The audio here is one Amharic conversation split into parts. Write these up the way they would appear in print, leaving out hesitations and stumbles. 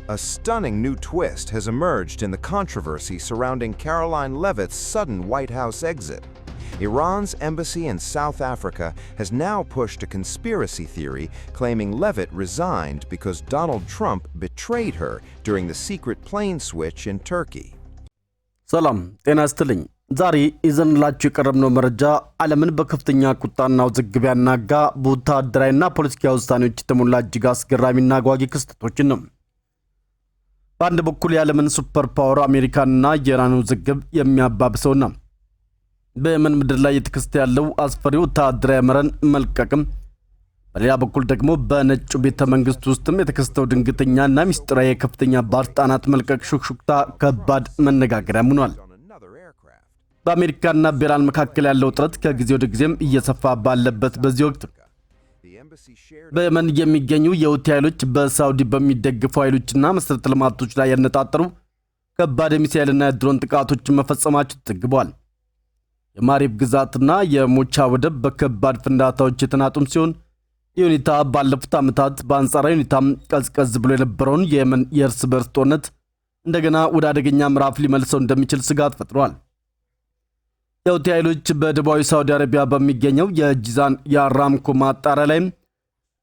A stunning new twist has emerged in the controversy surrounding Caroline Leavitt's sudden White House exit. Iran's embassy in South Africa has now pushed a conspiracy theory claiming Leavitt resigned because Donald Trump betrayed her during the secret plane switch in Turkey. ሰላም ጤና ይስጥልኝ። ዛሬ ይዘንላችሁ የቀረብነው መረጃ ዓለምን በከፍተኛ ቁጣና ውዝግብ ያናጋ በወታደራዊና ፖለቲካዊ ውሳኔዎች የተሞላ እጅግ አስገራሚና አጓጊ ክስተቶችን ነው። በአንድ በኩል የዓለምን ሱፐር ፓወር አሜሪካንና ኢራን ውዝግብ የሚያባብሰውና በየመን ምድር ላይ የተከሰተ ያለው አስፈሪ ወታደራዊ መረን መልቀቅም፣ በሌላ በኩል ደግሞ በነጩ ቤተ መንግስት ውስጥም የተከሰተው ድንገተኛና ሚስጥራዊ የከፍተኛ ባለስልጣናት መልቀቅ ሹክሹክታ ከባድ መነጋገሪያ ሆኗል። በአሜሪካና በኢራን መካከል ያለው ውጥረት ከጊዜ ወደ ጊዜም እየሰፋ ባለበት በዚህ ወቅት በየመን የሚገኙ የሁቲ ኃይሎች በሳውዲ በሚደግፉ ኃይሎችና መሰረተ ልማቶች ላይ ያነጣጠሩ ከባድ የሚሳኤልና የድሮን ጥቃቶችን መፈጸማቸው ተዘግቧል። የማሪብ ግዛትና የሞቻ ወደብ በከባድ ፍንዳታዎች የተናጡም ሲሆን የሁኔታ ባለፉት ዓመታት በአንጻራዊ ሁኔታም ቀዝቀዝ ብሎ የነበረውን የየመን የእርስ በርስ ጦርነት እንደገና ወደ አደገኛ ምዕራፍ ሊመልሰው እንደሚችል ስጋት ፈጥሯል። የሁቲ ኃይሎች በደቡባዊ ሳውዲ አረቢያ በሚገኘው የጂዛን የአራምኮ ማጣሪያ ላይ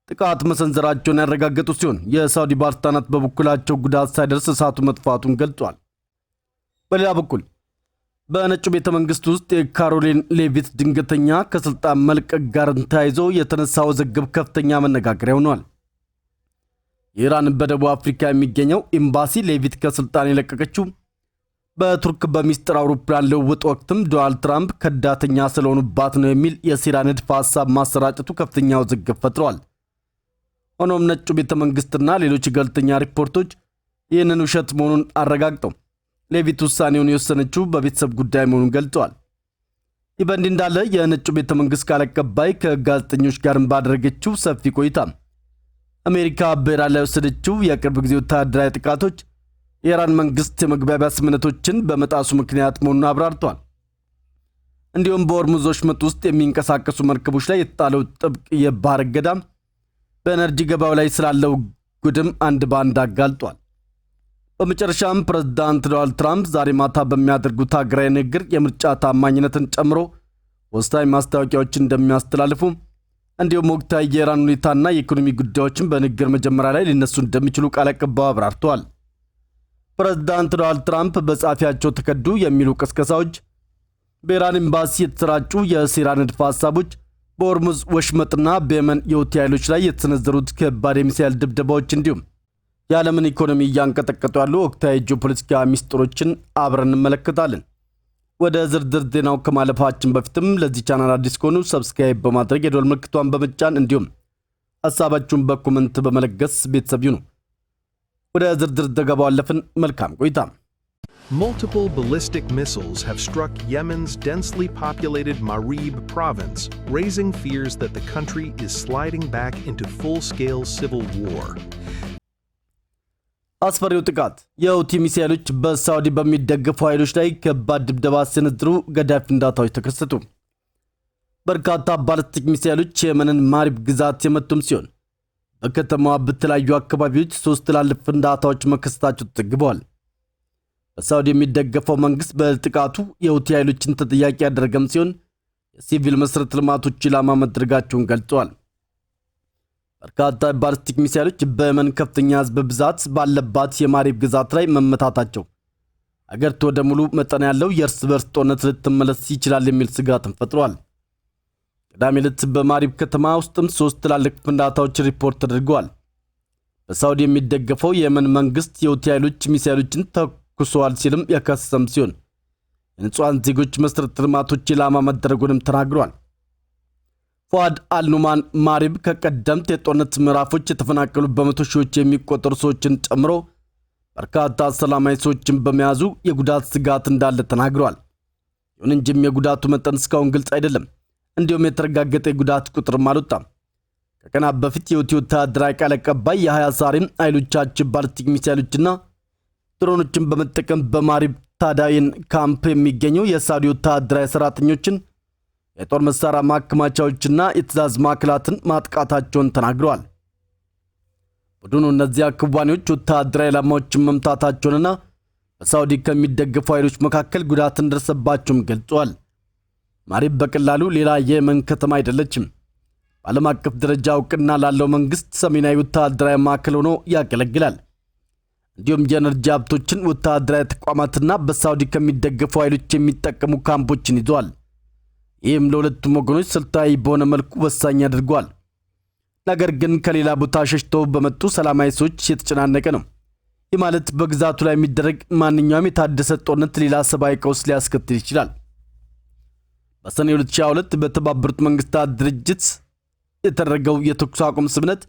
ጥቃት መሰንዘራቸውን ያረጋገጡ ሲሆን የሳውዲ ባለስልጣናት በበኩላቸው ጉዳት ሳይደርስ እሳቱ መጥፋቱን ገልጿል። በሌላ በኩል በነጩ ቤተ መንግስት ውስጥ የካሮሊን ሌቪት ድንገተኛ ከስልጣን መልቀቅ ጋር ተያይዞ የተነሳው ውዝግብ ከፍተኛ መነጋገሪያ ሆኗል። ኢራን በደቡብ አፍሪካ የሚገኘው ኤምባሲ ሌቪት ከስልጣን የለቀቀችው በቱርክ በሚስጥር አውሮፕላን ልውውጥ ወቅትም ዶናልድ ትራምፕ ከዳተኛ ስለሆኑባት ነው የሚል የሴራ ንድፈ ሐሳብ ማሰራጨቱ ከፍተኛ ውዝግብ ፈጥሯል። ሆኖም ነጩ ቤተ መንግስትና ሌሎች ገለልተኛ ሪፖርቶች ይህንን ውሸት መሆኑን አረጋግጠው ሌቪት ውሳኔውን የወሰነችው በቤተሰብ ጉዳይ መሆኑን ገልጸዋል። ይህ በእንዲህ እንዳለ የነጩ ቤተ መንግስት ቃል አቀባይ ከጋዜጠኞች ጋር ባደረገችው ሰፊ ቆይታ አሜሪካ በኢራን ላይ የወሰደችው የቅርብ ጊዜ ወታደራዊ ጥቃቶች የኢራን መንግስት የመግባቢያ ስምምነቶችን በመጣሱ ምክንያት መሆኑን አብራርቷል። እንዲሁም በሆርሙዝ ወሽመጥ ውስጥ የሚንቀሳቀሱ መርከቦች ላይ የተጣለው ጥብቅ የባህር እገዳ በኤነርጂ ገበያው ላይ ስላለው ጉድም አንድ ባንድ አጋልጧል። በመጨረሻም ፕሬዝዳንት ዶናልድ ትራምፕ ዛሬ ማታ በሚያደርጉት ሀገራዊ ንግግር የምርጫ ታማኝነትን ጨምሮ ወሳኝ ማስታወቂያዎችን እንደሚያስተላልፉ እንዲሁም ወቅታዊ የኢራን ሁኔታና የኢኮኖሚ ጉዳዮችን በንግግር መጀመሪያ ላይ ሊነሱ እንደሚችሉ ቃል አቀባዩ አብራርተዋል። ፕሬዝዳንት ዶናልድ ትራምፕ በጻፊያቸው ተከዱ የሚሉ ቅስቀሳዎች፣ በኢራን ኤምባሲ የተሰራጩ የሴራ ንድፈ ሐሳቦች፣ በሆርሙዝ ወሽመጥና በየመን የሁቲ ኃይሎች ላይ የተሰነዘሩት ከባድ የሚሳኤል ድብደባዎች እንዲሁም የዓለምን ኢኮኖሚ እያንቀጠቀጡ ያሉ ወቅታዊ ጂኦፖለቲካ ሚስጥሮችን አብረን እንመለከታለን። ወደ ዝርዝር ዜናው ከማለፋችን በፊትም ለዚህ ቻናል አዲስ ከሆኑ ሰብስክራይብ በማድረግ የደወል ምልክቷን በመጫን እንዲሁም ሐሳባችሁን በኮሜንት በመለገስ ቤተሰብ ይሁኑ። ወደ ዝርዝር ዘገባው አለፍን። መልካም ቆይታ። Multiple ballistic missiles have struck Yemen's densely populated Marib province, raising fears that the country is sliding back into full-scale civil war. አስፈሪው ጥቃት የሁቲ ሚሳኤሎች በሳውዲ በሚደገፉ ኃይሎች ላይ ከባድ ድብደባ ሲሰነዝሩ ገዳይ ፍንዳታዎች ተከሰቱ። በርካታ ባሊስቲክ ሚሳኤሎች የየመንን ማሪብ ግዛት የመቱም ሲሆን በከተማዋ በተለያዩ አካባቢዎች 3 ትላልቅ ፍንዳታዎች መከሰታቸው ተዘግበዋል። በሳውዲ የሚደገፈው መንግስት በጥቃቱ የሁቲ ኃይሎችን ተጠያቂ ያደረገም ሲሆን የሲቪል መሰረተ ልማቶች ኢላማ መድረጋቸውን ገልጿል። በርካታ ባሊስቲክ ሚሳኤሎች በየመን ከፍተኛ ህዝብ ብዛት ባለባት የማሪብ ግዛት ላይ መመታታቸው አገሪቱ ወደ ሙሉ መጠን ያለው የእርስ በርስ ጦርነት ልትመለስ ይችላል የሚል ስጋትን ፈጥሯል። ቅዳሜ ዕለት በማሪብ ከተማ ውስጥም 3 ትላልቅ ፍንዳታዎች ሪፖርት ተደርገዋል። በሳውዲ የሚደገፈው የየመን መንግስት የሁቲ ኃይሎች ሚሳኤሎችን ተኩሰዋል ሲልም ያከሰሰም ሲሆን የንጹሃን ዜጎች መሰረተ ልማቶች ኢላማ መደረጉንም ተናግሯል። ፉአድ አልኑማን ማሪብ ከቀደምት የጦርነት ምዕራፎች የተፈናቀሉ በመቶ ሺዎች የሚቆጠሩ ሰዎችን ጨምሮ በርካታ ሰላማዊ ሰዎችን በመያዙ የጉዳት ስጋት እንዳለ ተናግሯል። ይሁን እንጂ የጉዳቱ መጠን እስካሁን ግልጽ አይደለም። እንዲሁም የተረጋገጠ የጉዳት ቁጥርም አልወጣም። ከቀናት በፊት የሁቲ ወታደራዊ ቃል አቀባይ የሐያ ሳሪም ኃይሎቻቸው ባሊስቲክ ሚሳኤሎችና ድሮኖችን በመጠቀም በማሪብ ታዳይን ካምፕ የሚገኙ የሳውዲ ወታደራዊ ሰራተኞችን የጦር መሳሪያ ማከማቻዎችና የትዕዛዝ ማዕከላትን ማጥቃታቸውን ተናግረዋል። ቡድኑ እነዚያ ክዋኔዎች ወታደራዊ ኢላማዎችን መምታታቸውንና በሳውዲ ከሚደገፉ ኃይሎች መካከል ጉዳት እንደደረሰባቸውም ገልጿል። ማሪብ በቀላሉ ሌላ የየመን ከተማ አይደለችም። በዓለም አቀፍ ደረጃ እውቅና ላለው መንግስት ሰሜናዊ ወታደራዊ ማዕከል ሆኖ ያገለግላል። እንዲሁም የኤነርጂ ሀብቶችን፣ ወታደራዊ ተቋማትና በሳውዲ ከሚደገፉ ኃይሎች የሚጠቀሙ ካምፖችን ይዟል። ይህም ለሁለቱም ወገኖች ስልታዊ በሆነ መልኩ ወሳኝ አድርጓል። ነገር ግን ከሌላ ቦታ ሸሽተው በመጡ ሰላማዊ ሰዎች የተጨናነቀ ነው። ይህ ማለት በግዛቱ ላይ የሚደረግ ማንኛውም የታደሰ ጦርነት ሌላ ሰብአዊ ቀውስ ሊያስከትል ይችላል። በሰኔ 2022 በተባበሩት መንግስታት ድርጅት የተደረገው የተኩስ አቁም ስምምነት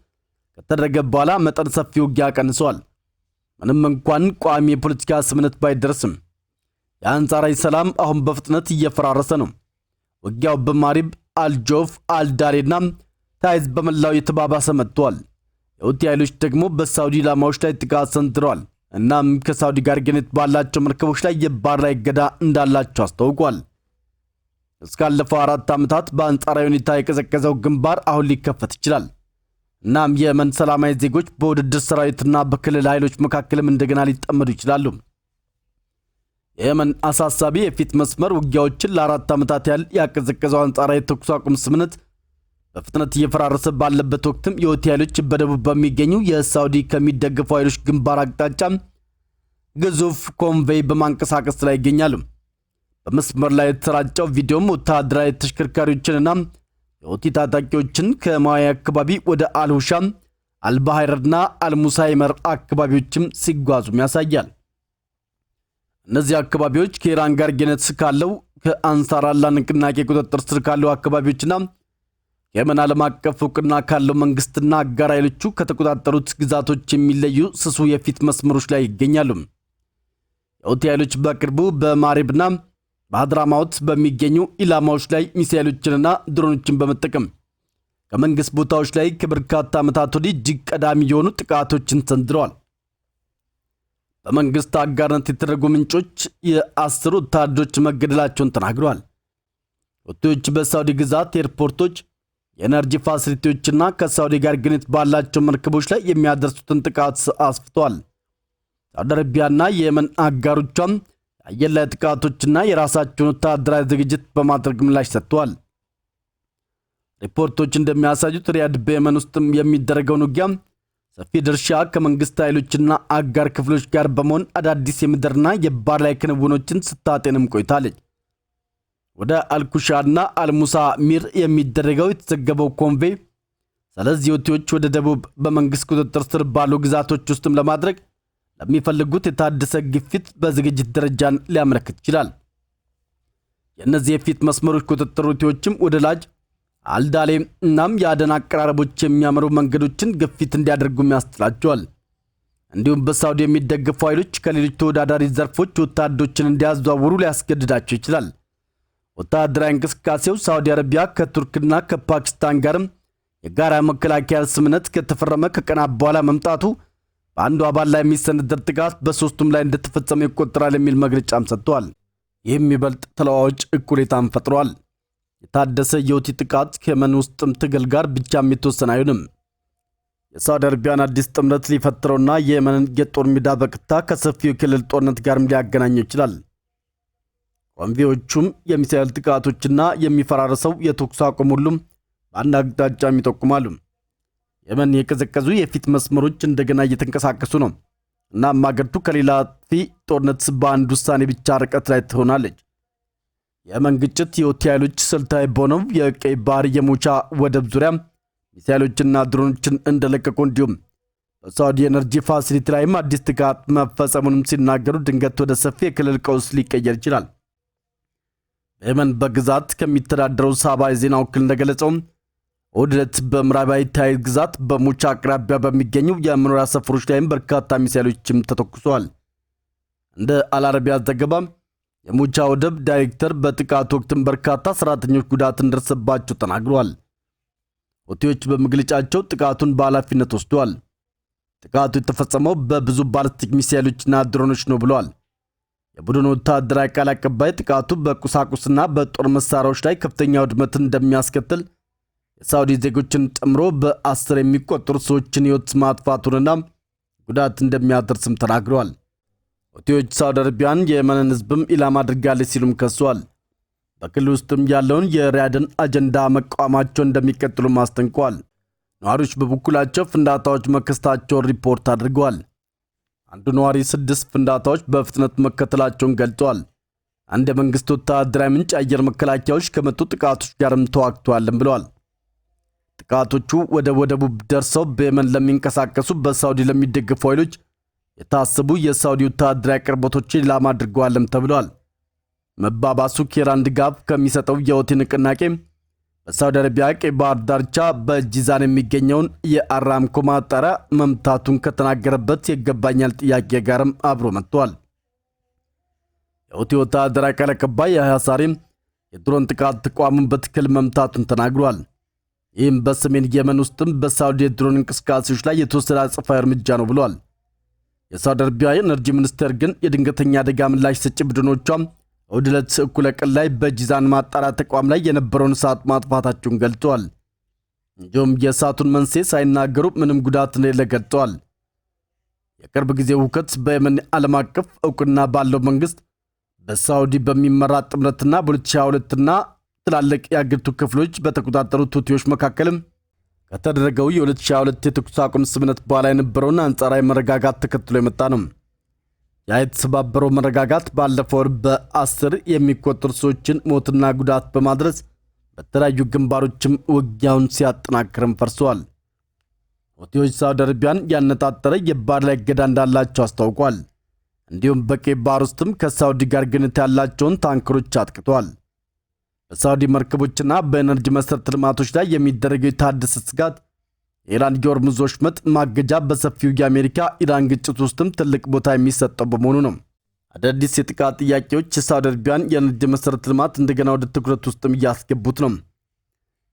ከተደረገ በኋላ መጠን ሰፊ ውጊያ ቀንሷል። ምንም እንኳን ቋሚ የፖለቲካ ስምምነት ባይደርስም የአንጻራዊ ሰላም አሁን በፍጥነት እየፈራረሰ ነው። ውጊያው በማሪብ፣ አልጆፍ፣ አልዳሬና ታይዝ በመላው የተባባሰ መጥቷል። የሁቲ ኃይሎች ደግሞ በሳውዲ ኢላማዎች ላይ ጥቃት ሰንዝረዋል። እናም ከሳውዲ ጋር ግንኙነት ባላቸው መርከቦች ላይ የባህር ላይ እገዳ እንዳላቸው አስታውቋል። እስካለፈው 4 ዓመታት በአንጻራዊ ሁኔታ የቀዘቀዘው ግንባር አሁን ሊከፈት ይችላል። እናም የየመን ሰላማዊ ዜጎች በውድድር ሰራዊትና በክልል ኃይሎች መካከልም እንደገና ሊጠመዱ ይችላሉ። የየመን አሳሳቢ የፊት መስመር ውጊያዎችን ለ4 ዓመታት ያህል ያቀዘቀዘው አንጻራዊ የተኩስ አቁም ስምምነት በፍጥነት እየፈራረሰ ባለበት ወቅትም የሁቲ ኃይሎች በደቡብ በሚገኙ የሳውዲ ከሚደገፉ ኃይሎች ግንባር አቅጣጫ ግዙፍ ኮንቬይ በማንቀሳቀስ ላይ ይገኛሉ። በመስመር ላይ የተሰራጨው ቪዲዮም ወታደራዊ ተሽከርካሪዎችንና የሁቲ ታጣቂዎችን ከማያ አካባቢ ወደ አልሁሻም፣ አልባህርና አልሙሳይመር አካባቢዎችም ሲጓዙም ያሳያል። እነዚህ አካባቢዎች ከኢራን ጋር ግንኙነት ካለው ከአንሳር አላህ ንቅናቄ ቁጥጥር ስር ካለው አካባቢዎችና የየመን ዓለም አቀፍ እውቅና ካለው መንግስትና አጋር ኃይሎቹ ከተቆጣጠሩት ግዛቶች የሚለዩ ስሱ የፊት መስመሮች ላይ ይገኛሉ። የሁቲ ኃይሎች በቅርቡ በማሪብና በአድራማውት በሚገኙ ኢላማዎች ላይ ሚሳኤሎችንና ድሮኖችን በመጠቀም ከመንግስት ቦታዎች ላይ ከበርካታ ዓመታት ወዲህ እጅግ ቀዳሚ የሆኑ ጥቃቶችን ሰንዝረዋል። በመንግስት አጋርነት የተደረጉ ምንጮች የ10 ወታደሮች መገደላቸውን ተናግረዋል። ሁቲዎች በሳውዲ ግዛት ኤርፖርቶች፣ የኤነርጂ ፋሲሊቲዎችና ከሳውዲ ጋር ግንኙነት ባላቸው መርከቦች ላይ የሚያደርሱትን ጥቃት አስፍተዋል። ሳውዲ አረቢያና የየመን አጋሮቿም የአየር ላይ ጥቃቶችና የራሳቸውን ወታደራዊ ዝግጅት በማድረግ ምላሽ ሰጥተዋል። ሪፖርቶች እንደሚያሳዩት ሪያድ በየመን ውስጥም የሚደረገውን ውጊያ ሰፊ ድርሻ ከመንግስት ኃይሎችና አጋር ክፍሎች ጋር በመሆን አዳዲስ የምድርና የባህር ላይ ክንውኖችን ስታጤንም ቆይታለች። ወደ አልኩሻና አልሙሳ ሚር የሚደረገው የተዘገበው ኮንቬይ ስለዚህ ሁቲዎች ወደ ደቡብ በመንግስት ቁጥጥር ስር ባሉ ግዛቶች ውስጥም ለማድረግ ለሚፈልጉት የታደሰ ግፊት በዝግጅት ደረጃን ሊያመለክት ይችላል። የእነዚህ የፊት መስመሮች ቁጥጥር ሁቲዎችም ወደ ላጅ አልዳሌ እናም የአደን አቀራረቦች የሚያመሩ መንገዶችን ግፊት እንዲያደርጉም ያስችላቸዋል። እንዲሁም በሳውዲ የሚደገፉ ኃይሎች ከሌሎች ተወዳዳሪ ዘርፎች ወታደሮችን እንዲያዘዋውሩ ሊያስገድዳቸው ይችላል። ወታደራዊ እንቅስቃሴው ሳውዲ አረቢያ ከቱርክና ከፓኪስታን ጋርም የጋራ መከላከያ ስምምነት ከተፈረመ ከቀናት በኋላ መምጣቱ በአንዱ አባል ላይ የሚሰነዘር ጥቃት በሶስቱም ላይ እንደተፈጸመ ይቆጠራል የሚል መግለጫም ሰጥቷል። ይህም ይበልጥ ተለዋዋጭ እኩሌታን ፈጥሯል። የታደሰ የሁቲ ጥቃት ከየመን ውስጥም ትግል ጋር ብቻም የተወሰነ አይሆንም። የሳውዲ አረቢያን አዲስ ጥምረት ሊፈጥረውና የየመንን የጦር ሜዳ በቀጥታ ከሰፊው የክልል ጦርነት ጋርም ሊያገናኘው ይችላል። ኮንቬዮቹም የሚሳኤል ጥቃቶችና የሚፈራረሰው የተኩስ አቁም ሁሉም በአንድ አቅጣጫም ይጠቁማሉ። የመን የቀዘቀዙ የፊት መስመሮች እንደገና እየተንቀሳቀሱ ነው። እናም አገሪቱ ከሌላ ፊ ጦርነት በአንድ ውሳኔ ብቻ ርቀት ላይ ትሆናለች። የየመን ግጭት የሁቲ ኃይሎች ስልታዊ በሆነው የቀይ ባህር የሙቻ ወደብ ዙሪያ ሚሳኤሎችና ድሮኖችን እንደለቀቁ እንዲሁም በሳውዲ ኤነርጂ ፋሲሊቲ ላይም አዲስ ጥቃት መፈጸሙንም ሲናገሩ ድንገት ወደ ሰፊ የክልል ቀውስ ሊቀየር ይችላል። በየመን በግዛት ከሚተዳደረው ሳባ የዜና ወኪል እንደገለጸው እሁድ ዕለት በምዕራባዊ ታይዝ ግዛት በሙቻ አቅራቢያ በሚገኙ የመኖሪያ ሰፈሮች ላይም በርካታ ሚሳኤሎችም ተተኩሰዋል። እንደ አልአረቢያ ዘገባ የሙቻ ወደብ ዳይሬክተር በጥቃት ወቅትም በርካታ ሰራተኞች ጉዳት እንደደረሰባቸው ተናግረዋል። ሁቲዎች በመግለጫቸው ጥቃቱን በኃላፊነት ወስደዋል። ጥቃቱ የተፈጸመው በብዙ ባሊስቲክ ሚሳኤሎችና ድሮኖች ነው ብለዋል። የቡድኑ ወታደራዊ ቃል አቀባይ ጥቃቱ በቁሳቁስና በጦር መሳሪያዎች ላይ ከፍተኛ ውድመትን እንደሚያስከትል የሳውዲ ዜጎችን ጨምሮ በ10 የሚቆጠሩ ሰዎችን ሕይወት ማጥፋቱንና ጉዳት እንደሚያደርስም ተናግረዋል። ሁቲዎች ሳውዲ አረቢያን የየመንን ሕዝብም ኢላማ አድርጋለች ሲሉም ከሰዋል። በክልል ውስጥም ያለውን የሪያድን አጀንዳ መቃወማቸውን እንደሚቀጥሉም አስጠንቅቀዋል። ነዋሪዎች በበኩላቸው ፍንዳታዎች መከሰታቸውን ሪፖርት አድርገዋል። አንዱ ነዋሪ 6 ፍንዳታዎች በፍጥነት መከተላቸውን ገልጸዋል። አንድ የመንግስት ወታደራዊ ምንጭ አየር መከላከያዎች ከመጡ ጥቃቶች ጋርም ተዋግተዋልም ብለዋል። ጥቃቶቹ ወደ ወደቡ ደርሰው በየመን ለሚንቀሳቀሱ በሳውዲ ለሚደገፉ ኃይሎች የታሰቡ የሳውዲ ወታደራዊ አቅርቦቶችን ኢላማ አድርገዋልም ተብለዋል። መባባሱ ከኢራን ድጋፍ ከሚሰጠው የሁቲ ንቅናቄ በሳውዲ አረቢያ ቀይ ባህር ዳርቻ በጂዛን የሚገኘውን የአራምኮ ማጣሪያ መምታቱን ከተናገረበት የይገባኛል ጥያቄ ጋርም አብሮ መጥቷል። የሁቲ ወታደራዊ ቃል አቀባይ ያህያ ሳሪም የድሮን ጥቃት ተቋሙን በትክክል መምታቱን ተናግሯል። ይህም በሰሜን የመን ውስጥም በሳውዲ የድሮን እንቅስቃሴዎች ላይ የተወሰደ አጸፋዊ እርምጃ ነው ብሏል። የሳውዲ አረቢያ የኤነርጂ ሚኒስቴር ግን የድንገተኛ አደጋ ምላሽ ሰጪ ቡድኖቿም እሁድ ዕለት እኩለ ቀን ላይ በጂዛን ማጣሪያ ተቋም ላይ የነበረውን እሳት ማጥፋታቸውን ገልጸዋል። እንዲሁም የእሳቱን መንስኤ ሳይናገሩ ምንም ጉዳት እንደሌለ ገልጸዋል። የቅርብ ጊዜ ሁከት በየመን ዓለም አቀፍ እውቅና ባለው መንግስት በሳውዲ በሚመራ ጥምረትና በ2022ና ትላልቅ የአገሪቱ ክፍሎች በተቆጣጠሩት ሁቲዎች መካከልም ከተደረገው የ2022 የተኩስ አቁም ስምምነት በኋላ የነበረውን አንጻራዊ መረጋጋት ተከትሎ የመጣ ነው። ያ የተሰባበረው መረጋጋት ባለፈው ወር በ10 የሚቆጠሩ ሰዎችን ሞትና ጉዳት በማድረስ በተለያዩ ግንባሮችም ውጊያውን ሲያጠናክርም ፈርሰዋል። ሁቲዎች ሳውዲ አረቢያን ያነጣጠረ የባህር ላይ እገዳ እንዳላቸው አስታውቋል። እንዲሁም በቀይ ባህር ውስጥም ከሳውዲ ጋር ግንኙነት ያላቸውን ታንከሮች አጥቅተዋል። በሳውዲ መርከቦችና በኤነርጂ መሠረተ ልማቶች ላይ የሚደረገው የታደሰ ስጋት የኢራን የሆርሙዝ ወሽመጥ ማገጃ በሰፊው የአሜሪካ ኢራን ግጭት ውስጥም ትልቅ ቦታ የሚሰጠው በመሆኑ ነው። አዳዲስ የጥቃት ጥያቄዎች የሳውዲ አረቢያን የኤነርጂ መሠረተ ልማት እንደገና ወደ ትኩረት ውስጥም እያስገቡት ነው።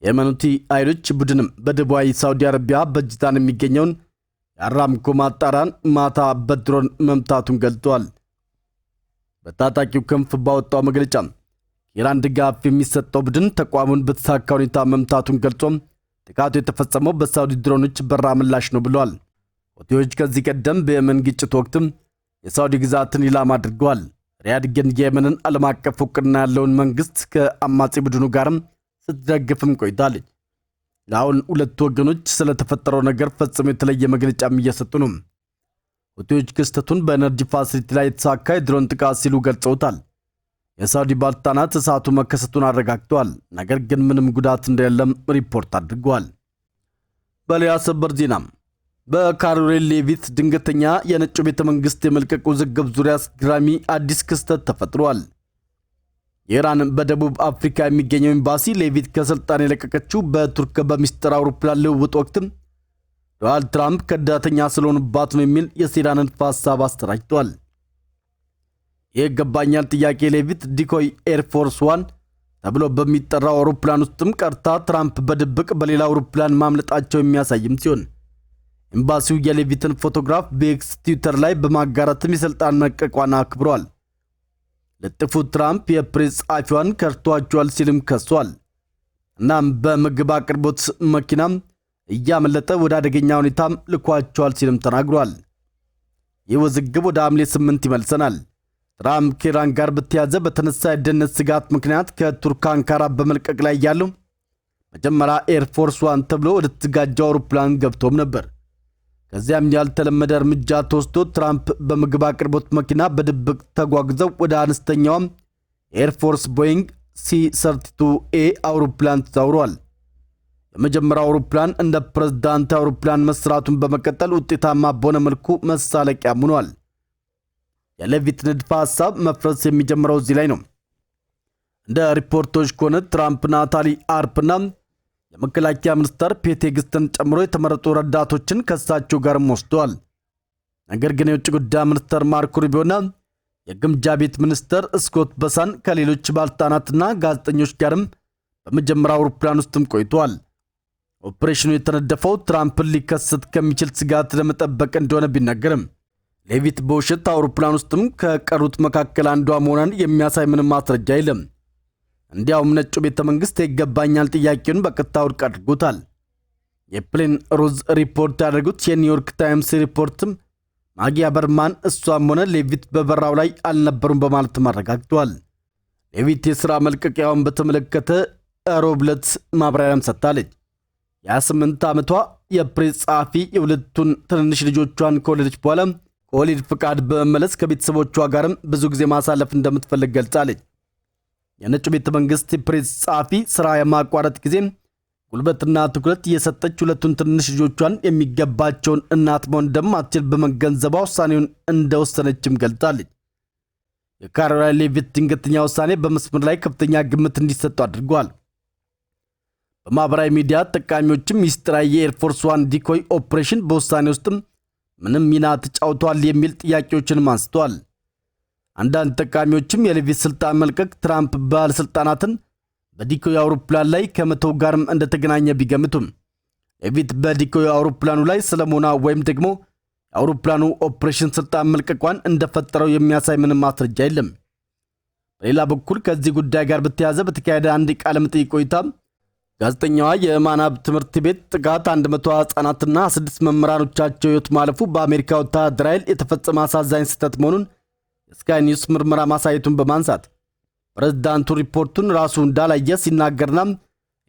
የየመን ሁቲ ኃይሎች ቡድንም በደቡባዊ ሳውዲ አረቢያ በጂዛን የሚገኘውን የአራምኮ ማጣሪያን ማታ በድሮን መምታቱን ገልጸዋል። በታጣቂው ክንፍ ባወጣው መግለጫ የኢራን ድጋፍ የሚሰጠው ቡድን ተቋሙን በተሳካ ሁኔታ መምታቱን ገልጾም ጥቃቱ የተፈጸመው በሳውዲ ድሮኖች በራ ምላሽ ነው ብለዋል። ሁቲዎች ከዚህ ቀደም በየመን ግጭት ወቅትም የሳውዲ ግዛትን ኢላማ አድርገዋል። ሪያድ ግን የየመንን ዓለም አቀፍ እውቅና ያለውን መንግስት ከአማጺ ቡድኑ ጋርም ስትደግፍም ቆይታለች። ለአሁን ሁለቱ ወገኖች ስለተፈጠረው ነገር ፈጽሞ የተለየ መግለጫም እየሰጡ ነው። ሁቲዎች ክስተቱን በኤነርጂ ፋሲሊቲ ላይ የተሳካ የድሮን ጥቃት ሲሉ ገልጸውታል። የሳውዲ ባለስልጣናት እሳቱ መከሰቱን አረጋግጠዋል። ነገር ግን ምንም ጉዳት እንደሌለም ሪፖርት አድርገዋል። በሌላ ሰበር ዜና በካሮሊን ሌቪት ድንገተኛ የነጩ ቤተ መንግስት የመልቀቅ ውዝግብ ዙሪያ አስገራሚ አዲስ ክስተት ተፈጥሯል። የኢራን በደቡብ አፍሪካ የሚገኘው ኤምባሲ ሌቪት ከስልጣን የለቀቀችው በቱርክ በሚስጥር አውሮፕላን ልውውጥ ወቅትም ዶናልድ ትራምፕ ከዳተኛ ስለሆኑባት ነው የሚል የሴራ ንድፈ ሐሳብ አስተራጭቷል። የይገባኛል ጥያቄ ሌቪት ዲኮይ ኤርፎርስ 1 ተብሎ በሚጠራው አውሮፕላን ውስጥም ቀርታ ትራምፕ በድብቅ በሌላ አውሮፕላን ማምለጣቸው የሚያሳይም ሲሆን ኤምባሲው የሌቪትን ፎቶግራፍ በኤክስ ትዊተር ላይ በማጋራትም የስልጣን መልቀቋን አክብሯል። ለጥፉ ትራምፕ የፕሬስ ጸሐፊዋን ከርቷቸዋል ሲልም ከሷል። እናም በምግብ አቅርቦት መኪናም እያመለጠ ወደ አደገኛ ሁኔታም ልኳቸዋል ሲልም ተናግሯል። ይህ ውዝግብ ወደ ሐምሌ 8 ይመልሰናል። ትራምፕ ከኢራን ጋር በተያዘ በተነሳ የደህንነት ስጋት ምክንያት ከቱርክ አንካራ በመልቀቅ ላይ ያሉ መጀመሪያ ኤርፎርስ 1 ተብሎ ወደ ተዘጋጀው አውሮፕላን ገብቶም ነበር። ከዚያም ያልተለመደ እርምጃ ተወስዶ ትራምፕ በምግብ አቅርቦት መኪና በድብቅ ተጓጉዘው ወደ አነስተኛውም ኤርፎርስ ቦይንግ C-32A አውሮፕላን ተዛውረዋል። የመጀመሪያው አውሮፕላን እንደ ፕሬዝዳንት አውሮፕላን መስራቱን በመቀጠል ውጤታማ በሆነ መልኩ መሳለቂያ ሆኗል። የሌቪት ንድፈ ሐሳብ መፍረስ የሚጀምረው እዚህ ላይ ነው። እንደ ሪፖርቶች ከሆነ ትራምፕ ናታሊ አርፕና የመከላከያ ሚኒስተር ፔት ሄግስትን ጨምሮ የተመረጡ ረዳቶችን ከሳቸው ጋርም ወስደዋል። ነገር ግን የውጭ ጉዳይ ሚኒስተር ማርኮ ሩቢዮና የግምጃ ቤት ሚኒስተር ስኮት በሳን ከሌሎች ባለስልጣናትና ጋዜጠኞች ጋርም በመጀመሪያው አውሮፕላን ውስጥም ቆይተዋል። ኦፕሬሽኑ የተነደፈው ትራምፕን ሊከሰት ከሚችል ስጋት ለመጠበቅ እንደሆነ ቢነገርም ሌቪት በውሸት አውሮፕላን ውስጥም ከቀሩት መካከል አንዷ መሆኗን የሚያሳይ ምንም ማስረጃ የለም። እንዲያውም ነጩ ቤተ መንግስት ይገባኛል ጥያቄውን በቀጥታ ውድቅ አድርጎታል። የፕሌን ሮዝ ሪፖርት ያደረጉት የኒውዮርክ ታይምስ ሪፖርትም ማጊያ በርማን እሷም ሆነ ሌቪት በበራው ላይ አልነበሩም በማለት አረጋግጧል። ሌቪት የሥራ መልቀቂያውን በተመለከተ ሮብ ዕለት ማብራሪያም ሰጥታለች። የ28 ዓመቷ የፕሬስ ጸሐፊ የሁለቱን ትንንሽ ልጆቿን ከወለደች በኋላ ከወሊድ ፍቃድ በመመለስ ከቤተሰቦቿ ጋርም ብዙ ጊዜ ማሳለፍ እንደምትፈልግ ገልጻለች። የነጩ ቤተ መንግስት የፕሬስ ጸሐፊ ሥራ የማቋረጥ ጊዜ ጉልበትና ትኩረት የሰጠች ሁለቱን ትንንሽ ልጆቿን የሚገባቸውን እናት መሆን እንደማትችል በመገንዘቧ ውሳኔውን እንደወሰነችም ገልጻለች። የካሮላይን ሌቪት ድንገተኛ ውሳኔ በመስመር ላይ ከፍተኛ ግምት እንዲሰጡ አድርጓል። በማህበራዊ ሚዲያ ተጠቃሚዎችም ሚስጥራዊ የኤርፎርስ ዋን ዲኮይ ኦፕሬሽን በውሳኔ ውስጥም ምንም ሚና ተጫውቷል የሚል ጥያቄዎችንም አንስተዋል። አንዳንድ ተጠቃሚዎችም የሌቪት ስልጣን መልቀቅ ትራምፕ ባለስልጣናትን በዲኮይ አውሮፕላን ላይ ከመተው ጋርም እንደተገናኘ ቢገምቱም ሌቪት በዲኮይ አውሮፕላኑ ላይ ስለመሆኗ ወይም ደግሞ የአውሮፕላኑ ኦፕሬሽን ስልጣን መልቀቋን እንደፈጠረው የሚያሳይ ምንም ማስረጃ የለም። በሌላ በኩል ከዚህ ጉዳይ ጋር በተያያዘ በተካሄደ አንድ ቃለ መጠይቅ ቆይታ ጋዜጠኛዋ የማናብ ትምህርት ቤት ጥቃት 100 ሕፃናትና 6 መምህራኖቻቸው ሕይወት ማለፉ በአሜሪካ ወታደራዊ ኃይል የተፈጸመ አሳዛኝ ስህተት መሆኑን የስካይ ኒውስ ምርመራ ማሳየቱን በማንሳት ፕሬዝዳንቱ ሪፖርቱን ራሱ እንዳላየ ሲናገርና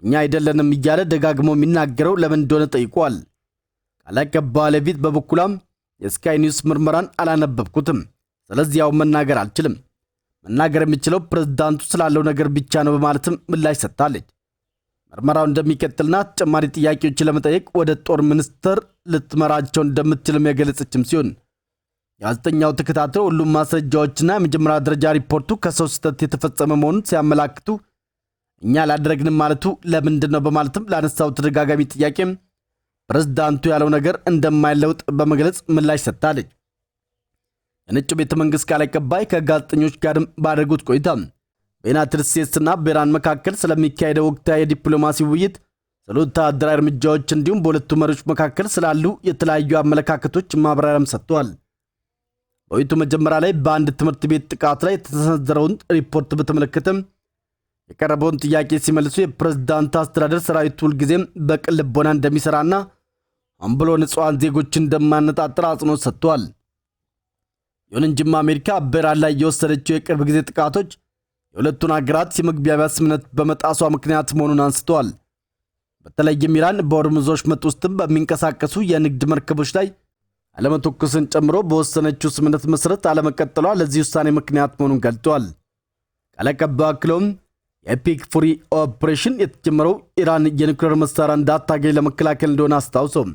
እኛ አይደለንም እያለ ደጋግሞ የሚናገረው ለምን እንደሆነ ጠይቋል። ቃል አቀባዩ ሌቪት በበኩሏም የስካይ ኒውስ ምርመራን አላነበብኩትም፣ ስለዚህ ያው መናገር አልችልም፣ መናገር የሚችለው ፕሬዝዳንቱ ስላለው ነገር ብቻ ነው በማለትም ምላሽ ሰጥታለች። ምርመራው እንደሚቀጥልና ተጨማሪ ጥያቄዎችን ለመጠየቅ ወደ ጦር ሚኒስቴር ልትመራቸው እንደምትችልም የገለጸችም ሲሆን ጋዜጠኛው ተከታትለው ሁሉም ማስረጃዎችና የመጀመሪያ ደረጃ ሪፖርቱ ከሰው ስህተት የተፈጸመ መሆኑን ሲያመላክቱ እኛ አላደረግንም ማለቱ ለምንድን ነው በማለትም ላነሳው ተደጋጋሚ ጥያቄም ፕሬዝዳንቱ ያለው ነገር እንደማይለውጥ በመግለጽ ምላሽ ሰጥታለች። የነጩ ቤተ መንግስት ቃል አቀባይ ከጋዜጠኞች ጋርም ባደረጉት ቆይታ በዩናይትድ ስቴትስና በኢራን መካከል ስለሚካሄደው ወቅታዊ የዲፕሎማሲ ውይይት፣ ስለ ወታደራዊ እርምጃዎች እንዲሁም በሁለቱ መሪዎች መካከል ስላሉ የተለያዩ አመለካከቶች ማብራሪያም ሰጥተዋል። በውይይቱ መጀመሪያ ላይ በአንድ ትምህርት ቤት ጥቃት ላይ የተሰነዘረውን ሪፖርት በተመለከተ የቀረበውን ጥያቄ ሲመልሱ የፕሬዝዳንት አስተዳደር ሰራዊቱ ሁልጊዜም በቅን ልቦና እንደሚሰራና ሆን ብሎ ንጹሐን ዜጎችን እንደማነጣጠር አጽንኦት ሰጥተዋል። ይሁን እንጂም አሜሪካ በኢራን ላይ የወሰደችው የቅርብ ጊዜ ጥቃቶች የሁለቱን ሀገራት የመግባቢያ ስምምነት በመጣሷ ምክንያት መሆኑን አንስተዋል። በተለይም ኢራን በሆርሙዝ ወሽመጥ ውስጥም በሚንቀሳቀሱ የንግድ መርከቦች ላይ አለመተኮስን ጨምሮ በወሰነችው ስምምነት መሰረት አለመቀጠሏ ለዚህ ውሳኔ ምክንያት መሆኑን ገልጿል። ቃል አቀባዩ አክለውም የኤፒክ ፉሪ ኦፕሬሽን የተጀመረው ኢራን የኒውክሌር መሳሪያ እንዳታገኝ ለመከላከል እንደሆነ አስታውሰው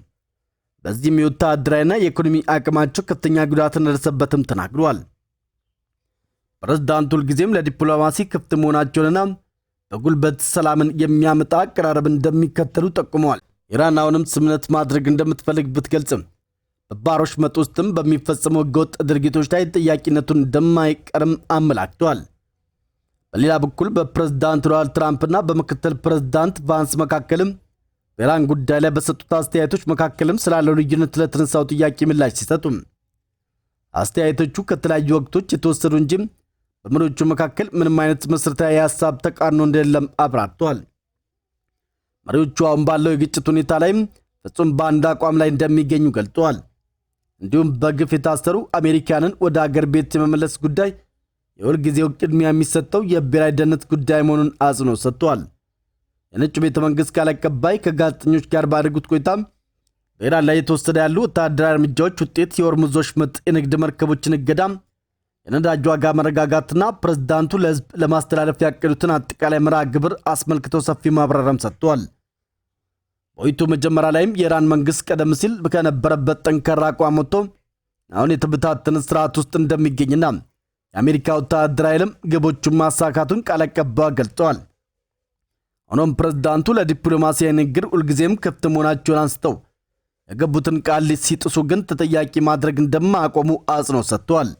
በዚህም የወታደራዊና የኢኮኖሚ አቅማቸው ከፍተኛ ጉዳት እንደደረሰበትም ተናግሯል። ፕሬዝዳንቱ ሁልጊዜም ለዲፕሎማሲ ክፍት መሆናቸውንና በጉልበት ሰላምን የሚያመጣ አቀራረብ እንደሚከተሉ ጠቁመዋል። ኢራን አሁንም ስምምነት ማድረግ እንደምትፈልግ ብትገልጽም በባህረ ወሽመጥ ውስጥም በሚፈጸሙ ህገወጥ ድርጊቶች ላይ ተጠያቂነቱን እንደማይቀርም አመላክቷል። በሌላ በኩል በፕሬዝዳንት ዶናልድ ትራምፕና በምክትል ፕሬዝዳንት ቫንስ መካከልም በኢራን ጉዳይ ላይ በሰጡት አስተያየቶች መካከልም ስላለው ልዩነት ለተነሳው ጥያቄ ምላሽ ሲሰጡ አስተያየቶቹ ከተለያዩ ወቅቶች የተወሰዱ እንጂ በመሪዎቹ መካከል ምንም አይነት መሰረታዊ የሐሳብ ተቃርኖ እንደሌለም አብራርተዋል። መሪዎቹ አሁን ባለው የግጭት ሁኔታ ላይም ፍጹም በአንድ አቋም ላይ እንደሚገኙ ገልጸዋል። እንዲሁም በግፍ የታሰሩ አሜሪካንን ወደ አገር ቤት የመመለስ ጉዳይ የሁል ጊዜው ቅድሚያ የሚሰጠው የብሔራዊ ደህንነት ጉዳይ መሆኑን አጽንኦት ሰጥተዋል። የነጩ ቤተ መንግስት ቃል አቀባይ ከጋዜጠኞች ጋር ባደረጉት ቆይታም በኢራን ላይ የተወሰደ ያሉ ወታደራዊ እርምጃዎች ውጤት የሆርሙዝ ወሽመጥ የንግድ መርከቦችን እገዳም፣ የነዳጅ ዋጋ መረጋጋትና ፕሬዝዳንቱ ለህዝብ ለማስተላለፍ ያቀዱትን አጠቃላይ መርሃ ግብር አስመልክተው ሰፊ ማብራሪያም ሰጥተዋል። በውይይቱ መጀመሪያ ላይም የኢራን መንግስት ቀደም ሲል ከነበረበት ጠንካራ አቋም ወጥቶ አሁን የተበታተነ ስርዓት ውስጥ እንደሚገኝና የአሜሪካ ወታደራዊ ኃይልም ግቦቹን ማሳካቱን ቃል አቀባዩ ገልጸዋል። ሆኖም ፕሬዝዳንቱ ለዲፕሎማሲያዊ ንግግር ሁልጊዜም ክፍት መሆናቸውን አንስተው የገቡትን ቃል ሲጥሱ ግን ተጠያቂ ማድረግ እንደማያቆሙ አጽንኦት ሰጥተዋል።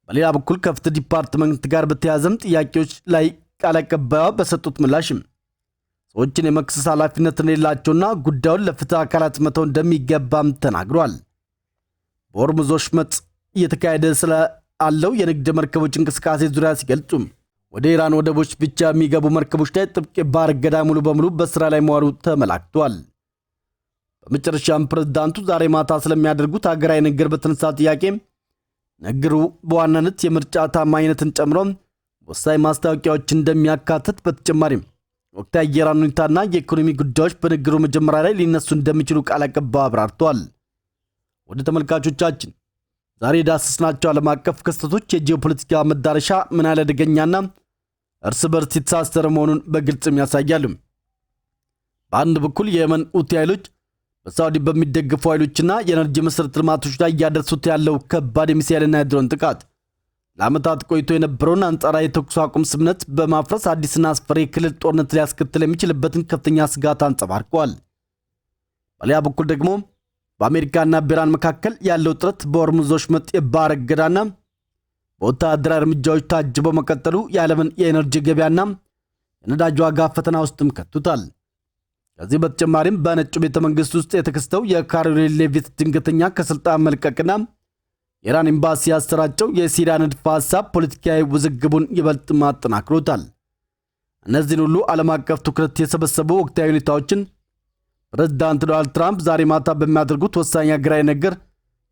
በሌላ በኩል ከፍትህ ዲፓርትመንት ጋር በተያያዘም ጥያቄዎች ላይ ቃል አቀባዩ በሰጡት ምላሽም ሰዎችን የመክሰስ ኃላፊነት እንደሌላቸውና ጉዳዩን ለፍትህ አካላት መተው እንደሚገባም ተናግሯል። በሆርሙዝ ወሽመጥ እየተካሄደ ስላለው የንግድ መርከቦች እንቅስቃሴ ዙሪያ ሲገልጹም ወደ ኢራን ወደቦች ብቻ የሚገቡ መርከቦች ላይ ጥብቅ የባህር እገዳ ሙሉ በሙሉ በስራ ላይ መዋሉ ተመላክቷል። በመጨረሻም ፕሬዝዳንቱ ዛሬ ማታ ስለሚያደርጉት ሀገራዊ ንግግር በተነሳ ጥያቄ ንግግሩ በዋናነት የምርጫ ታማኝነትን ጨምሮ ወሳኝ ማስታወቂያዎችን እንደሚያካትት በተጨማሪም ወቅታዊ የኢራን ሁኔታና የኢኮኖሚ ጉዳዮች በንግግሩ መጀመሪያ ላይ ሊነሱ እንደሚችሉ ቃል አቀባዩ አብራርተዋል። ወደ ተመልካቾቻችን ዛሬ ዳሰስናቸው ዓለም አቀፍ ክስተቶች የጂኦፖለቲካ መዳረሻ ምን ያህል አደገኛና እርስ በርስ የተሳሰረ መሆኑን በግልጽም ያሳያሉ። በአንድ በኩል የየመን ሁቲ ኃይሎች በሳውዲ በሚደገፉ ኃይሎችና የኤነርጂ መሠረተ ልማቶች ላይ እያደረሱት ያለው ከባድ የሚሳኤልና የድሮን ጥቃት ለዓመታት ቆይቶ የነበረውን አንጻራዊ የተኩስ አቁም ስምምነት በማፍረስ አዲስና አስፈሪ የክልል ጦርነት ሊያስከትል የሚችልበትን ከፍተኛ ስጋት አንጸባርቀዋል። በሌላ በኩል ደግሞ በአሜሪካና በኢራን መካከል ያለው ጥረት በሆርሙዝ ወሽመጥ የባህር እገዳና በወታደራዊ እርምጃዎች ታጅቦ መቀጠሉ የዓለምን የኤነርጂ ገበያና የነዳጅ ዋጋ ፈተና ውስጥም ከቱታል። ከዚህ በተጨማሪም በነጩ ቤተ መንግሥት ውስጥ የተከሰተው የካሮሊን ሌቪት ድንገተኛ ከስልጣን መልቀቅና የኢራን ኤምባሲ ያሰራጨው የሲሪያ ንድፈ ሐሳብ ፖለቲካዊ ውዝግቡን ይበልጥ ማጠናክሮታል። እነዚህን ሁሉ ዓለም አቀፍ ትኩረት የሰበሰቡ ወቅታዊ ሁኔታዎችን ፕሬዝዳንት ዶናልድ ትራምፕ ዛሬ ማታ በሚያደርጉት ወሳኝ ሀገራዊ ንግግር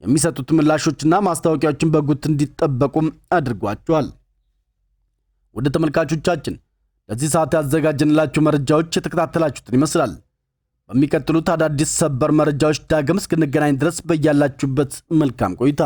የሚሰጡት ምላሾችና ማስታወቂያዎችን በጉት እንዲጠበቁም አድርጓቸዋል። ወደ ተመልካቾቻችን ለዚህ ሰዓት ያዘጋጀንላችሁ መረጃዎች የተከታተላችሁትን ይመስላል። በሚቀጥሉት አዳዲስ ሰበር መረጃዎች ዳግም እስክንገናኝ ድረስ በያላችሁበት መልካም ቆይታ